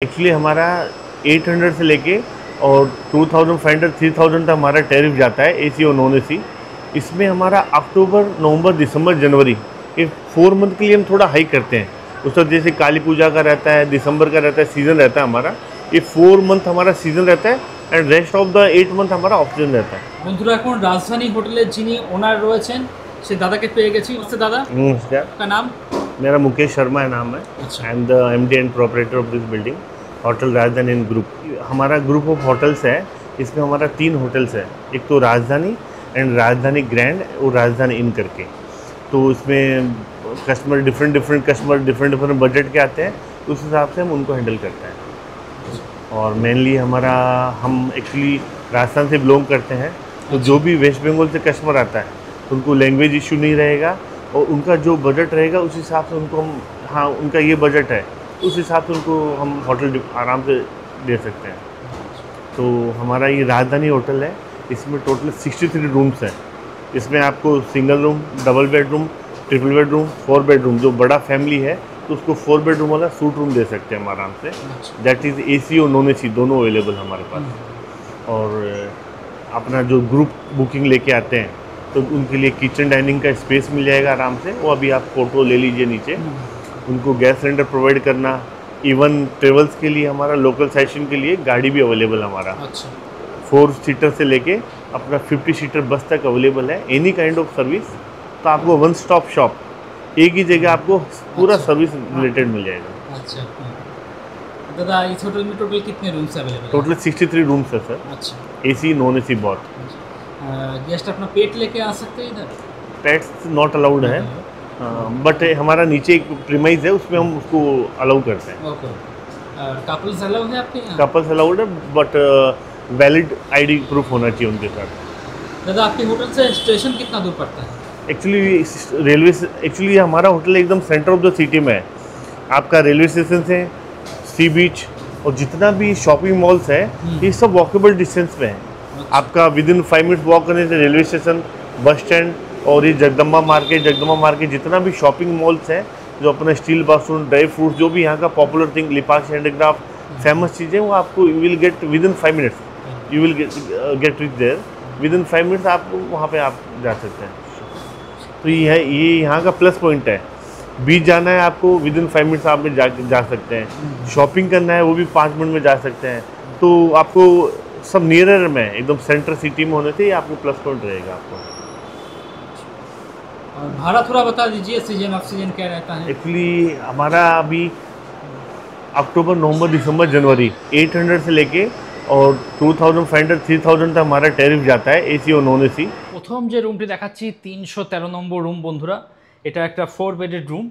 Actually हमारा 800 से लेके और 2500 3000 तक हमारा टैरिफ जाता है एसी और नॉन एसी। इसमें हमारा अक्टूबर नवंबर दिसंबर जनवरी ये 4 मंथ के लिए हम थोड़ा हाई करते हैं। उस वक्त जैसे काली पूजा का रहता है, दिसंबर का रहता है, सीज़न रहता है हमारा। ये 4 मंथ हमारा सीज़न रहता है and rest of the 8 month हमारा ऑफ सीजन रहता है। বন্ধুরা এখন রাজধানী হোটেলের যিনি ওনার রয়েছেন সে দাদাকে পেয়ে গেছি। দাদা नमस्कार, का नाम? मेरा मुकेश शर्मा है नाम है। अच्छा। I am the MD and proprietor of this building hotel राजधानी इन ग्रुप। हमारा ग्रुप ऑफ होटल्स है, इसमें हमारा 3 होटल्स है। एक तो राजधानी एंड राजधानी ग्रैंड और राजधानी इन करके। तो इसमें कस्टमर डिफरेंट डिफरेंट बजट के आते हैं, तो उस हिसाब से हम उनको हैंडल करते हैं। और मेनली हमारा हम एक्चुअली राजस्थान से बिलोंग करते हैं, तो जो भी वेस्ट बंगाल से कस्टमर आता है उनको लैंग्वेज इशू नहीं रहेगा और उनका जो बजट रहेगा उस हिसाब से उनको हम, हाँ उनका ये बजट है, उस हिसाब से उनको हम होटल आराम से दे सकते हैं। तो हमारा ये राजधानी होटल है, इसमें टोटल 63 रूम्स हैं। इसमें आपको single room, double bedroom, triple bedroom, 4 bedroom, जो बड़ा फैमिली है तो उसको 4 बेडरूम वाला सूट रूम दे सकते हैं हम आराम से। दैट इज़ एसी और नॉन एसी दोनों अवेलेबल हमारे पास। और अपना जो ग्रुप बुकिंग लेके आते हैं तो उनके लिए किचन डाइनिंग का स्पेस मिल जाएगा आराम से। वो अभी आप फ़ोटो ले लीजिए नीचे। उनको गैस सिलेंडर प्रोवाइड करना, इवन ट्रेवल्स के लिए हमारा लोकल सेशन के लिए गाड़ी भी अवेलेबल हमारा। अच्छा। 4 सीटर से लेके अपना 50 सीटर बस तक अवेलेबल है। एनी काइंड ऑफ सर्विस, तो आपको वन स्टॉप शॉप, एक ही जगह आपको पूरा सर्विस रिलेटेड मिल जाएगा। अच्छा। दादा इस होटल में टोटल कितने रूम्स अवेलेबल हैं? टोटल 63 रूम्स है सर। अच्छा। एसी नॉन एसी बहुत। गेस्ट अपना पेट लेके आ सकते हैं इधर? पेट्स नॉट अलाउड है, बट हमारा नीचे एक प्रीमाइज है, उसमें हम उसको अलाउ करते हैं। ओके। कपल्स अलाउ है आपके यहाँ? कपल्स अलाउड है, बट वैलिड आईडी प्रूफ होना चाहिए उनके साथ। दादा आपके होटल से स्टेशन कितना दूर पड़ता है? एक्चुअली हमारा होटल एकदम सेंटर ऑफ द सिटी में है। आपका रेलवे स्टेशन से सी बीच और जितना भी शॉपिंग मॉल्स है ये सब वॉकेबल डिस्टेंस में है। आपका विद इन 5 मिनट्स वॉक करने से रेलवे स्टेशन, बस स्टैंड और ये जगदम्बा मार्केट जितना भी शॉपिंग मॉल्स हैं, जो अपना स्टील बाथरूम, ड्राई फ्रूट, जो भी यहाँ का पॉपुलर थिंग, लिपाक्स हैंडीक्राफ्ट फेमस चीज़ें, वो आपको you will get within 5 minutes, you will get reach there. Within 5 minutes आप वहाँ पे आप जा सकते हैं। तो ये है, ये यहाँ का प्लस पॉइंट है। बीच जाना है आपको, विद इन 5 मिनट्स आप में जा सकते हैं। शॉपिंग करना है वो भी 5 मिनट में जा सकते हैं। तो आपको सब नियरर में, एकदम सेंटर सिटी में होने से ये आपको प्लस पॉइंट रहेगा आपको। और भाड़ा थोड़ा बता दीजिए, सीजन ऑफ सीजन क्या रहता है? एक्चुअली हमारा अभी अक्टूबर नवंबर दिसंबर जनवरी 800 से लेके और 2500 3000 तक हमारा टैरिफ जाता है एसी और नॉन एसी। প্রথম যে রুমটি দেখাচ্ছি 313 নম্বর রুম বন্ধুরা, এটা একটা 4 বেডেড রুম।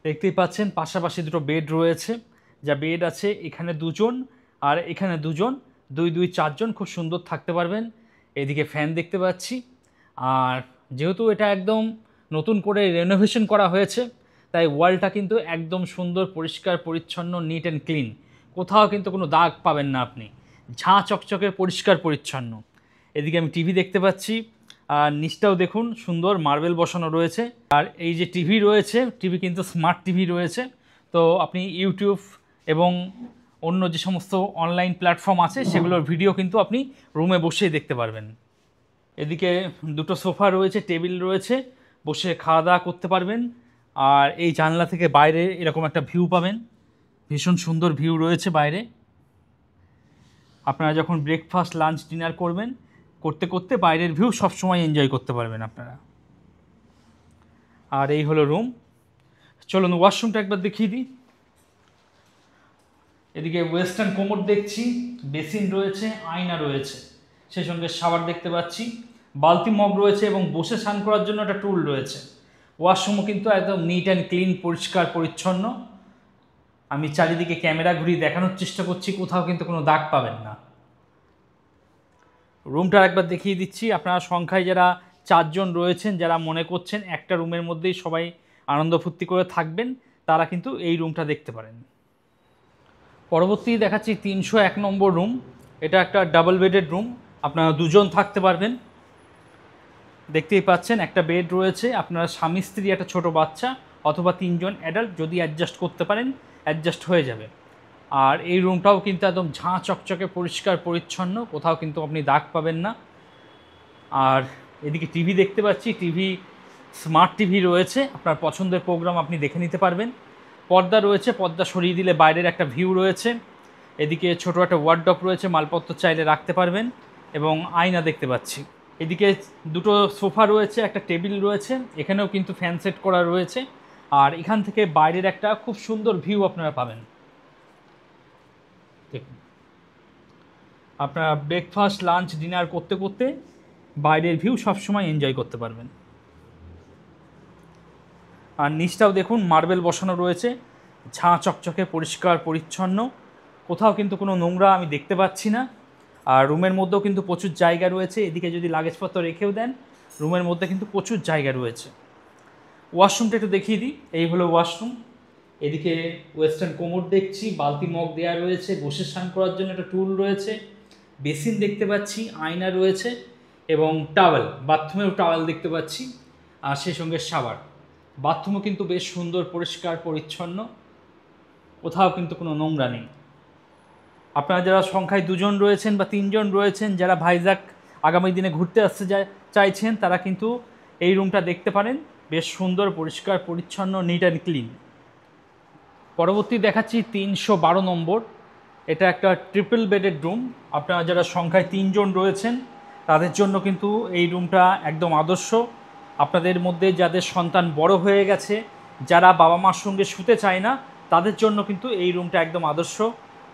দেখতেই পাচ্ছেন পাশাপাশি দুটো বেড রয়েছে। যা বেড আছে এখানে 2 জন আর এখানে 2 জন, 2 2 4 জন খুব সুন্দর থাকতে পারবেন। এদিকে ফ্যান দেখতে পাচ্ছি। আর যেহেতু এটা একদম নতুন করে রেনোভেশন করা হয়েছে, তাই ওয়ালটা কিন্তু একদম সুন্দর, পরিষ্কার পরিচ্ছন্ন, নিট অ্যান্ড ক্লিন। কোথাও কিন্তু কোনো দাগ পাবেন না আপনি, ঝাঁ চকচকে পরিষ্কার পরিচ্ছন্ন। এদিকে আমি টিভি দেখতে পাচ্ছি, আর নিচটাও দেখুন সুন্দর মার্বেল বসানো রয়েছে। আর এই যে টিভি রয়েছে, টিভি কিন্তু স্মার্ট টিভি রয়েছে। তো আপনি ইউটিউব এবং অন্য যে সমস্ত অনলাইন প্ল্যাটফর্ম আছে সেগুলোর ভিডিও কিন্তু আপনি রুমে বসেই দেখতে পারবেন। এদিকে দুটো সোফা রয়েছে, টেবিল রয়েছে, বসে খাওয়া দাওয়া করতে পারবেন। আর এই জানলা থেকে বাইরে এরকম একটা ভিউ পাবেন, ভীষণ সুন্দর ভিউ রয়েছে বাইরে। আপনারা যখন ব্রেকফাস্ট, লাঞ্চ, ডিনার করবেন, করতে করতে বাইরের ভিউ সবসময় এনজয় করতে পারবেন আপনারা। আর এই হলো রুম। চলুন ওয়াশরুমটা একবার দেখিয়ে দিই। এদিকে ওয়েস্টার্ন কোমোড দেখছি, বেসিন রয়েছে, আয়না রয়েছে, সেই সঙ্গে শাওয়ার দেখতে পাচ্ছি, বালতি মগ রয়েছে এবং বসে স্নান করার জন্য একটা টুল রয়েছে। ওয়াশরুমও কিন্তু একদম নিট অ্যান্ড ক্লিন, পরিষ্কার পরিচ্ছন্ন। আমি চারিদিকে ক্যামেরা ঘুরিয়ে দেখানোর চেষ্টা করছি, কোথাও কিন্তু কোনো দাগ পাবেন না। রুমটা একবার দেখিয়ে দিচ্ছি। আপনারা সংখ্যায় যারা 4 জন রয়েছেন, যারা মনে করছেন একটা রুমের মধ্যেই সবাই আনন্দ ফুর্তি করে থাকবেন, তারা কিন্তু এই রুমটা দেখতে পারেন। পরবর্তী দেখাচ্ছি 301 নম্বর রুম। এটা একটা ডাবল বেডেড রুম, আপনারা 2 জন থাকতে পারবেন। দেখতেই পাচ্ছেন একটা বেড রয়েছে, আপনারা স্বামী স্ত্রী, একটা ছোট বাচ্চা অথবা 3 জন অ্যাডাল্ট যদি অ্যাডজাস্ট করতে পারেন অ্যাডজাস্ট হয়ে যাবে। আর এই রুমটাও কিন্তু একদম ঝাঁ চকচকে পরিষ্কার পরিচ্ছন্ন, কোথাও কিন্তু আপনি দাগ পাবেন না। আর এদিকে টিভি দেখতে পাচ্ছি, টিভি স্মার্ট টিভি রয়েছে, আপনার পছন্দের প্রোগ্রাম আপনি দেখে নিতে পারবেন। পর্দা রয়েছে, পর্দা সরিয়ে দিলে বাইরের একটা ভিউ রয়েছে। এদিকে ছোটো একটা ওয়ার্ডরোব রয়েছে, মালপত্র চাইলে রাখতে পারবেন এবং আয়না দেখতে পাচ্ছি। এদিকে দুটো সোফা রয়েছে, একটা টেবিল রয়েছে, এখানেও কিন্তু ফ্যান সেট করা রয়েছে। আর এখান থেকে বাইরের একটা খুব সুন্দর ভিউ আপনারা পাবেন। দেখুন, আপনারা ব্রেকফাস্ট, লাঞ্চ, ডিনার করতে করতে বাইরের ভিউ সবসময় এনজয় করতে পারবেন। আর নিচটাও দেখুন মার্বেল বসানো রয়েছে, ঝাঁ চকচকে পরিষ্কার পরিচ্ছন্ন, কোথাও কিন্তু কোনো নোংরা আমি দেখতে পাচ্ছি না। আর রুমের মধ্যেও কিন্তু প্রচুর জায়গা রয়েছে, এদিকে যদি লাগেজপত্র রেখেও দেন রুমের মধ্যে কিন্তু প্রচুর জায়গা রয়েছে। ওয়াশরুমটা একটু দেখিয়ে দিই, এই হলো ওয়াশরুম। এদিকে ওয়েস্টার্ন কোমোড দেখছি, বালতি মগ দেওয়া রয়েছে, বসে স্নান করার জন্য একটা টুল রয়েছে, বেসিন দেখতে পাচ্ছি, আয়না রয়েছে এবং টাওয়েল, বাথরুমেও টাওয়েল দেখতে পাচ্ছি, আর সেই সঙ্গে শাওয়ার। বাথরুমও কিন্তু বেশ সুন্দর পরিষ্কার পরিচ্ছন্ন, কোথাও কিন্তু কোনো নোংরা নেই। আপনারা যারা সংখ্যায় 2 জন রয়েছেন বা 3 জন রয়েছেন, যারা ভাইজ্যাক আগামী দিনে ঘুরতে আসতে চাইছেন, তারা কিন্তু এই রুমটা দেখতে পারেন, বেশ সুন্দর পরিষ্কার পরিচ্ছন্ন, নিট অ্যান্ড ক্লিন। পরবর্তী দেখাচ্ছি 312 নম্বর। এটা একটা ট্রিপল বেডেড রুম। আপনারা যারা সংখ্যায় 3 জন রয়েছেন তাদের জন্য কিন্তু এই রুমটা একদম আদর্শ। আপনাদের মধ্যে যাদের সন্তান বড় হয়ে গেছে, যারা বাবা মার সঙ্গে শুতে চায় না, তাদের জন্য কিন্তু এই রুমটা একদম আদর্শ।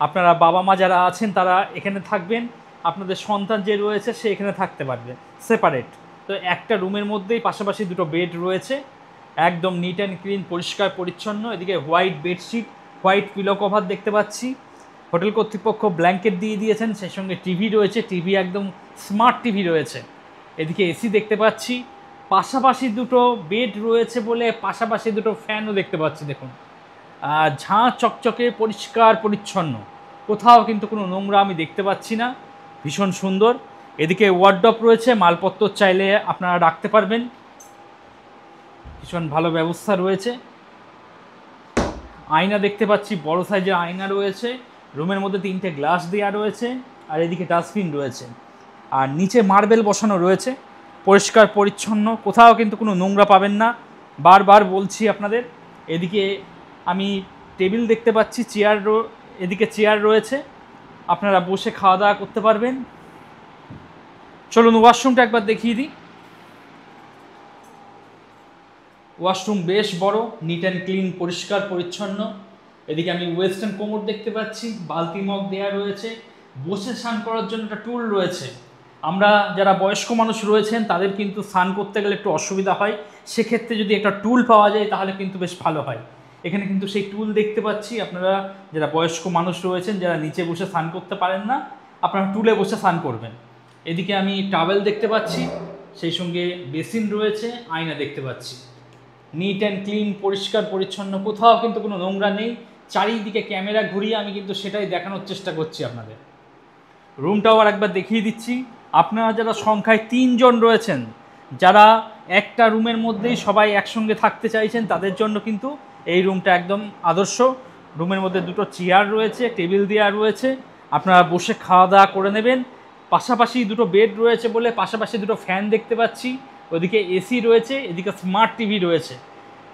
আপনারা বাবা মা যারা আছেন তারা এখানে থাকবেন, আপনাদের সন্তান যে রয়েছে সে এখানে থাকতে পারবে সেপারেট। তো একটা রুমের মধ্যেই পাশাপাশি 2টো বেড রয়েছে, একদম নিট অ্যান্ড ক্লিন, পরিষ্কার পরিচ্ছন্ন। এদিকে white bedsheet, white pillow cover দেখতে পাচ্ছি। হোটেল কর্তৃপক্ষ ব্ল্যাঙ্কেট দিয়ে দিয়েছেন, সেই সঙ্গে টিভি রয়েছে, টিভি একদম স্মার্ট টিভি রয়েছে। এদিকে এসি দেখতে পাচ্ছি, পাশাপাশি 2টো বেড রয়েছে বলে পাশাপাশি 2টো ফ্যানও দেখতে পাচ্ছি। দেখুন, ঝাঁ চকচকে পরিষ্কার পরিচ্ছন্ন, কোথাও কিন্তু কোনো নোংরা আমি দেখতে পাচ্ছি না, ভীষণ সুন্দর। এদিকে ওয়ার্ডরোব রয়েছে, মালপত্র চাইলে আপনারা রাখতে পারবেন, ভীষণ ভালো ব্যবস্থা রয়েছে। আয়না দেখতে পাচ্ছি, বড় সাইজের আয়না রয়েছে, রুমের মধ্যে 3টে গ্লাস দেওয়া রয়েছে, আর এদিকে ডাস্টবিন রয়েছে, আর নিচে মার্বেল বসানো রয়েছে, পরিষ্কার পরিচ্ছন্ন, কোথাও কিন্তু কোনো নোংরা পাবেন না, বারবার বলছি আপনাদের। এদিকে আমি টেবিল দেখতে পাচ্ছি, এদিকে চেয়ার রয়েছে, আপনারা বসে খাওয়া দাওয়া করতে পারবেন। চলুন ওয়াশরুমটা একবার দেখিয়ে দিই। ওয়াশরুম বেশ বড়, নিট অ্যান্ড ক্লিন, পরিষ্কার পরিচ্ছন্ন। এদিকে আমি ওয়েস্টার্ন কোমোড দেখতে পাচ্ছি, বালতি মগ দেওয়া রয়েছে, বসে স্নান করার জন্য একটা টুল রয়েছে। আমরা যারা বয়স্ক মানুষ রয়েছেন তাদের কিন্তু স্নান করতে গেলে একটু অসুবিধা হয়, সেক্ষেত্রে যদি একটা টুল পাওয়া যায় তাহলে কিন্তু বেশ ভালো হয়। এখানে কিন্তু সেই টুল দেখতে পাচ্ছি। আপনারা যারা বয়স্ক মানুষ রয়েছেন, যারা নিচে বসে স্নান করতে পারেন না, আপনারা টুলে বসে স্নান করবেন। এদিকে আমি টাওয়েল দেখতে পাচ্ছি, সেই সঙ্গে বেসিন রয়েছে, আয়না দেখতে পাচ্ছি। নিট অ্যান্ড ক্লিন, পরিষ্কার পরিচ্ছন্ন, কোথাও কিন্তু কোনো নোংরা নেই। চারিদিকে ক্যামেরা ঘুরিয়ে আমি কিন্তু সেটাই দেখানোর চেষ্টা করছি আপনাদের। রুমটাও আর একবার দেখিয়ে দিচ্ছি। আপনারা যারা সংখ্যায় 3 জন রয়েছেন, যারা একটা রুমের মধ্যেই সবাই একসঙ্গে থাকতে চাইছেন, তাদের জন্য কিন্তু এই রুমটা একদম আদর্শ। রুমের মধ্যে 2টো চেয়ার রয়েছে, টেবিল দেওয়া রয়েছে, আপনারা বসে খাওয়া দাওয়া করে নেবেন। পাশাপাশি 2টো বেড রয়েছে বলে পাশাপাশি 2টো ফ্যান দেখতে পাচ্ছি, ওদিকে এসি রয়েছে, এদিকে স্মার্ট টিভি রয়েছে।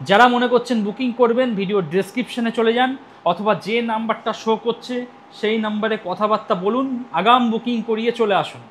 যারা মনে করছেন বুকিং করবেন, ভিডিও ডেসক্রিপশনে চলে যান, অথবা যে নাম্বারটা শো করছে সেই নাম্বারে কথাবার্তা বলুন, আগাম বুকিং করিয়ে চলে আসুন।